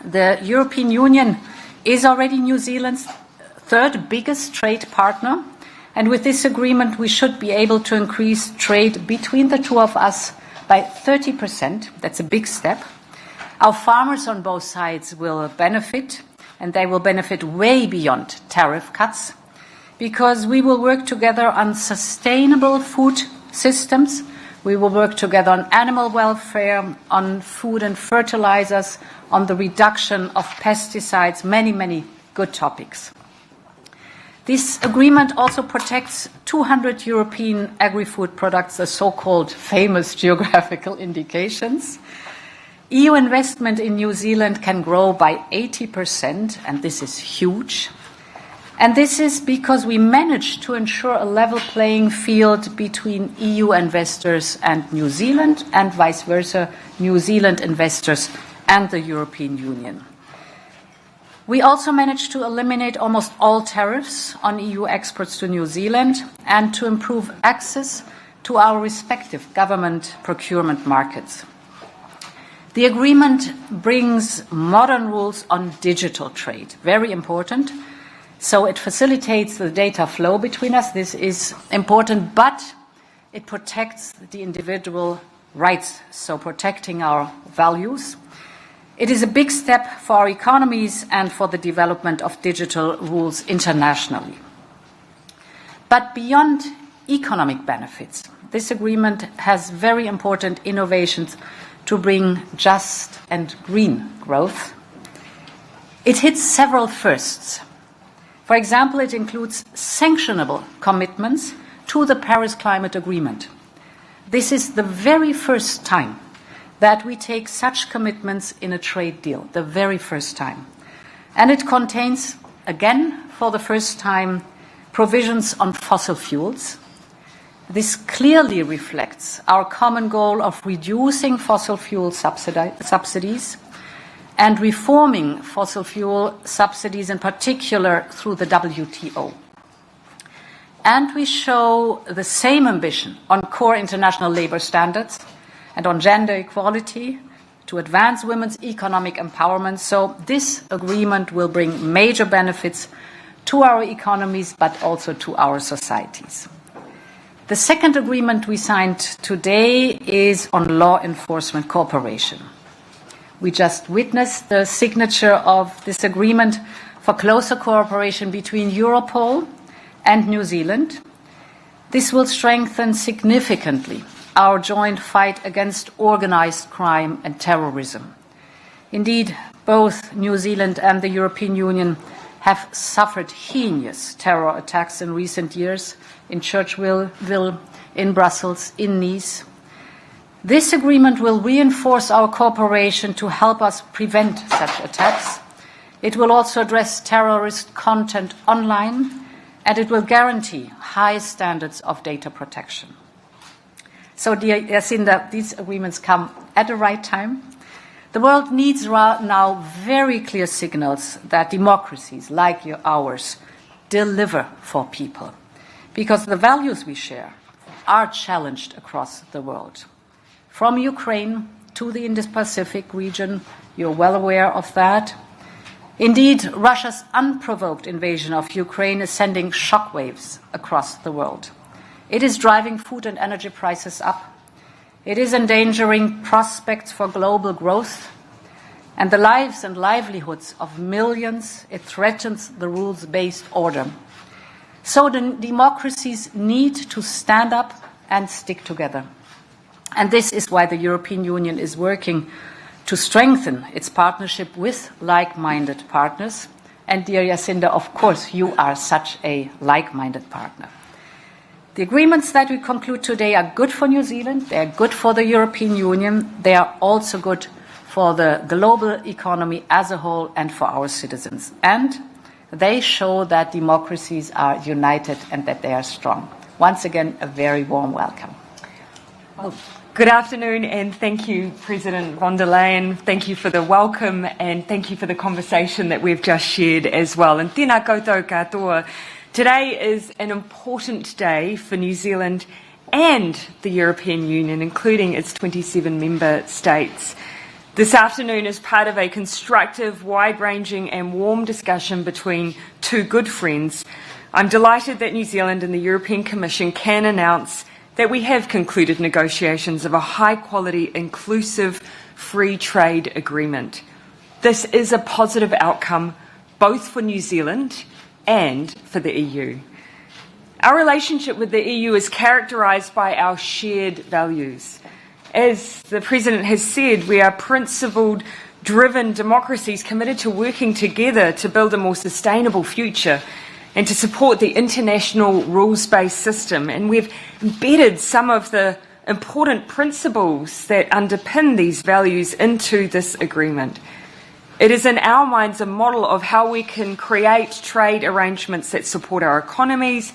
The European Union is already New Zealand's third biggest trade partner, and with this agreement we should be able to increase trade between the two of us by 30%. That's a big step. Our farmers on both sides will benefit, and they will benefit way beyond tariff cuts, because we will work together on sustainable food systems. We will work together on animal welfare, on food and fertilizers, on the reduction of pesticides, many, many good topics. This agreement also protects 200 European agri-food products, the so-called famous geographical indications. EU investment in New Zealand can grow by 80%, and this is huge. And this is because we managed to ensure a level playing field between EU investors and New Zealand, and vice versa, New Zealand investors and the European Union. We also managed to eliminate almost all tariffs on EU exports to New Zealand and to improve access to our respective government procurement markets. The agreement brings modern rules on digital trade, very important. So it facilitates the data flow between us. This is important, but it protects the individual rights, so protecting our values. It is a big step for our economies and for the development of digital rules internationally. But beyond economic benefits, this agreement has very important innovations to bring just and green growth. It hits several firsts. For example, it includes sanctionable commitments to the Paris Climate Agreement. This is the very first time that we take such commitments in a trade deal, the very first time. And it contains, again, for the first time, provisions on fossil fuels. This clearly reflects our common goal of reducing fossil fuel subsidies and reforming fossil fuel subsidies, in particular through the WTO. And we show the same ambition on core international labor standards and on gender equality to advance women's economic empowerment. So this agreement will bring major benefits to our economies, but also to our societies. The second agreement we signed today is on law enforcement cooperation. We just witnessed the signature of this agreement for closer cooperation between Europol and New Zealand. This will strengthen significantly our joint fight against organized crime and terrorism. Indeed, both New Zealand and the European Union have suffered heinous terror attacks in recent years in Churchville, in Brussels, in Nice. This agreement will reinforce our cooperation to help us prevent such attacks. It will also address terrorist content online, and it will guarantee high standards of data protection. So, dear Jacinda, these agreements come at the right time. The world needs now very clear signals that democracies like ours deliver for people, because the values we share are challenged across the world. From Ukraine to the Indo-Pacific region, you're well aware of that. Indeed, Russia's unprovoked invasion of Ukraine is sending shockwaves across the world. It is driving food and energy prices up. It is endangering prospects for global growth and the lives and livelihoods of millions. It threatens the rules-based order. So the democracies need to stand up and stick together. And this is why the European Union is working to strengthen its partnership with like-minded partners. And dear Jacinda, of course, you are such a like-minded partner. The agreements that we conclude today are good for New Zealand, they are good for the European Union, they are also good for the global economy as a whole and for our citizens. And they show that democracies are united and that they are strong. Once again, a very warm welcome. Well, good afternoon, and thank you, President von der Leyen. Thank you for the welcome, and thank you for the conversation that we've just shared as well. And tēnā koutou katoa. Today is an important day for New Zealand and the European Union, including its 27 member states. This afternoon is part of a constructive, wide-ranging and warm discussion between two good friends. I'm delighted that New Zealand and the European Commission can announce that we have concluded negotiations of a high-quality, inclusive, free trade agreement. This is a positive outcome both for New Zealand and for the EU. Our relationship with the EU is characterised by our shared values. As the President has said, we are principled, driven democracies committed to working together to build a more sustainable future and to support the international rules-based system. And we've embedded some of the important principles that underpin these values into this agreement. It is in our minds a model of how we can create trade arrangements that support our economies,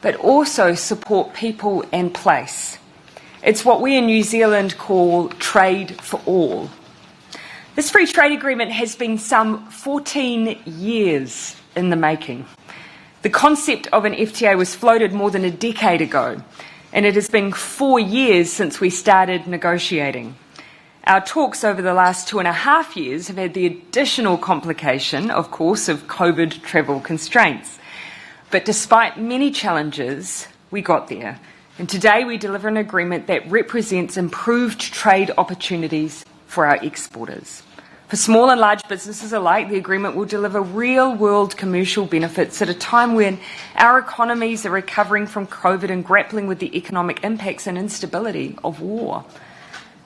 but also support people and place. It's what we in New Zealand call trade for all. This free trade agreement has been some 14 years in the making. The concept of an FTA was floated more than a decade ago, and it has been 4 years since we started negotiating. Our talks over the last 2.5 years have had the additional complication, of course, of COVID travel constraints. But despite many challenges, we got there. And today we deliver an agreement that represents improved trade opportunities for our exporters. For small and large businesses alike, the agreement will deliver real-world commercial benefits at a time when our economies are recovering from COVID and grappling with the economic impacts and instability of war.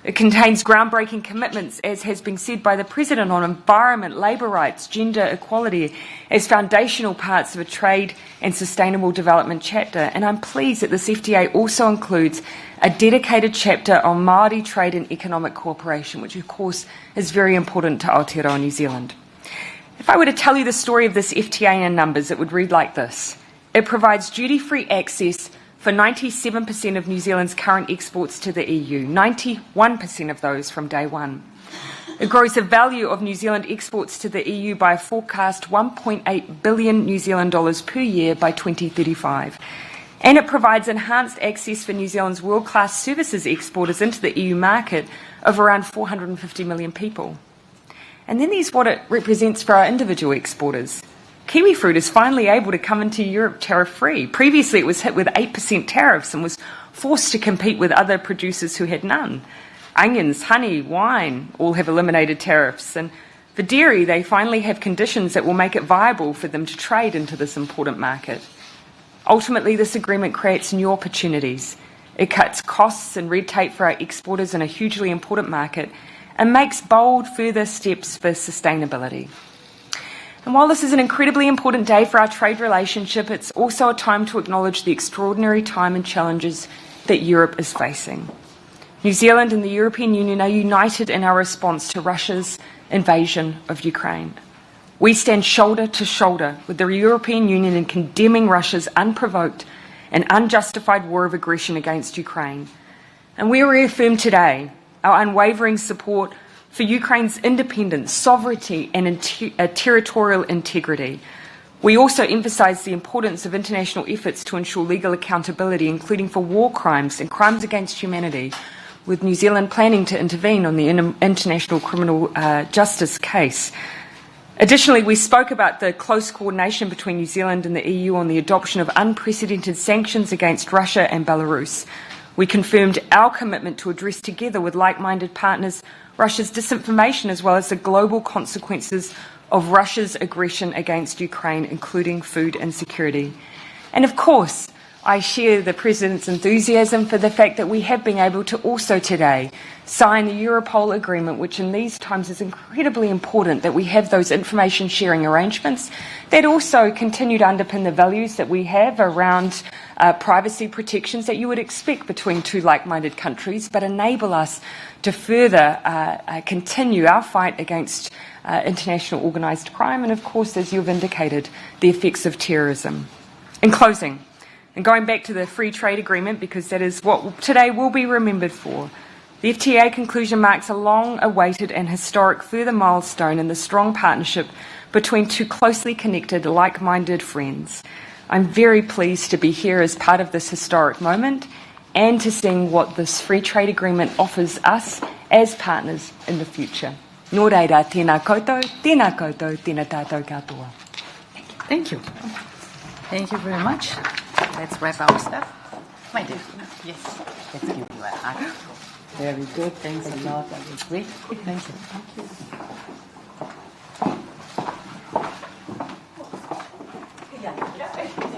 It contains groundbreaking commitments, as has been said by the President, on environment, labour rights, gender equality as foundational parts of a trade and sustainable development chapter. And I'm pleased that this FTA also includes a dedicated chapter on Māori trade and economic cooperation, which of course is very important to Aotearoa New Zealand. If I were to tell you the story of this FTA in numbers, it would read like this. It provides duty-free access for 97% of New Zealand's current exports to the EU, 91% of those from day one. It grows the value of New Zealand exports to the EU by a forecast 1.8 billion New Zealand dollars per year by 2035. And it provides enhanced access for New Zealand's world-class services exporters into the EU market of around 450 million people. And then there's what it represents for our individual exporters. Kiwi fruit is finally able to come into Europe tariff-free. Previously, it was hit with 8% tariffs and was forced to compete with other producers who had none. Onions, honey, wine all have eliminated tariffs. And for dairy, they finally have conditions that will make it viable for them to trade into this important market. Ultimately, this agreement creates new opportunities. It cuts costs and red tape for our exporters in a hugely important market and makes bold further steps for sustainability. And while this is an incredibly important day for our trade relationship, it's also a time to acknowledge the extraordinary time and challenges that Europe is facing. New Zealand and the European Union are united in our response to Russia's invasion of Ukraine. We stand shoulder to shoulder with the European Union in condemning Russia's unprovoked and unjustified war of aggression against Ukraine. And we reaffirm today our unwavering support for Ukraine's independence, sovereignty and territorial integrity. We also emphasise the importance of international efforts to ensure legal accountability, including for war crimes and crimes against humanity, with New Zealand planning to intervene on the International Criminal Justice case. Additionally, we spoke about the close coordination between New Zealand and the EU on the adoption of unprecedented sanctions against Russia and Belarus. We confirmed our commitment to address together with like-minded partners Russia's disinformation as well as the global consequences of Russia's aggression against Ukraine, including food insecurity. And of course, I share the President's enthusiasm for the fact that we have been able to also today sign the Europol agreement, which in these times is incredibly important that we have those information sharing arrangements that also continue to underpin the values that we have around privacy protections that you would expect between two like-minded countries, but enable us to further continue our fight against international organised crime and, of course, as you've indicated, the effects of terrorism. In closing, and going back to the free trade agreement, because that is what today will be remembered for, the FTA conclusion marks a long-awaited and historic further milestone in the strong partnership between two closely connected, like-minded friends. I'm very pleased to be here as part of this historic moment and to see what this free trade agreement offers us as partners in the future. Nō reira, tēnā koutou, tēnā tātou katoa. Thank you. Thank you very much. Let's wrap our stuff. My dear. Yes. Let's give you a hug. Very good. Thanks a lot. That was great. Thank you. Thank you.